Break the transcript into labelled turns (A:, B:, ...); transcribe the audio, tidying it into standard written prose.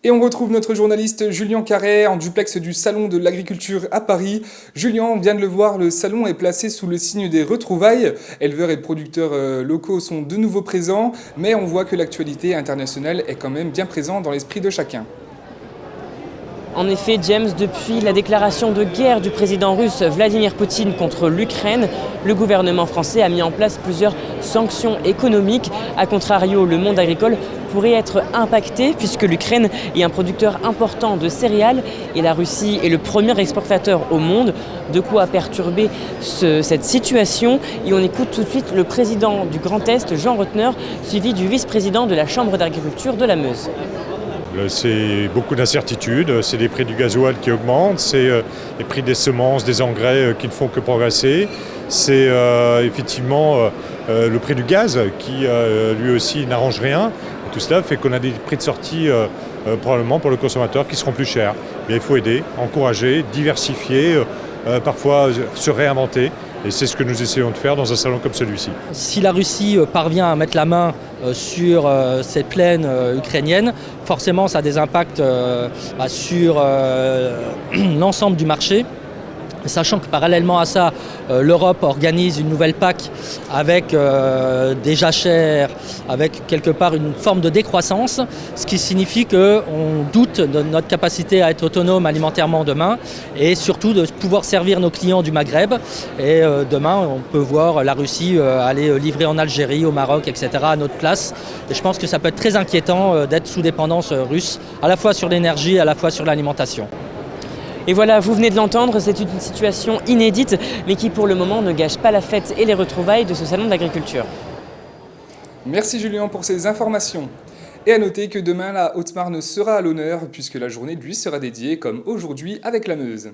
A: Et on retrouve notre journaliste Julien Carré en duplex du Salon de l'Agriculture à Paris. Julien, on vient de le voir, le salon est placé sous le signe des retrouvailles. Éleveurs et producteurs locaux sont de nouveau présents, mais on voit que l'actualité internationale est quand même bien présente dans l'esprit de chacun.
B: En effet, James, depuis la déclaration de guerre du président russe Vladimir Poutine contre l'Ukraine, le gouvernement français a mis en place plusieurs sanctions économiques. A contrario, le monde agricole pourrait être impacté puisque l'Ukraine est un producteur important de céréales et la Russie est le premier exportateur au monde. De quoi perturber cette situation. Et on écoute tout de suite le président du Grand Est, Jean Rottner, suivi du vice-président de la Chambre d'agriculture de la Meuse.
C: C'est beaucoup d'incertitudes, c'est les prix du gasoil qui augmentent, c'est les prix des semences, des engrais qui ne font que progresser, c'est effectivement le prix du gaz qui lui aussi n'arrange rien. Et tout cela fait qu'on a des prix de sortie probablement pour le consommateur qui seront plus chers. Mais il faut aider, encourager, diversifier, parfois se réinventer. Et c'est ce que nous essayons de faire dans un salon comme celui-ci.
D: Si la Russie parvient à mettre la main sur cette plaine ukrainienne, forcément ça a des impacts sur l'ensemble du marché. Sachant que parallèlement à ça, l'Europe organise une nouvelle PAC avec des jachères, avec quelque part une forme de décroissance, ce qui signifie qu'on doute de notre capacité à être autonome alimentairement demain et surtout de pouvoir servir nos clients du Maghreb. Et demain, on peut voir la Russie aller livrer en Algérie, au Maroc, etc. à notre place. Et je pense que ça peut être très inquiétant d'être sous dépendance russe, à la fois sur l'énergie, à la fois sur l'alimentation.
B: Et voilà, vous venez de l'entendre, c'est une situation inédite, mais qui pour le moment ne gâche pas la fête et les retrouvailles de ce salon de l'agriculture.
A: Merci Julien pour ces informations. Et à noter que demain, la Haute-Marne sera à l'honneur, puisque la journée lui sera dédiée, comme aujourd'hui avec la Meuse.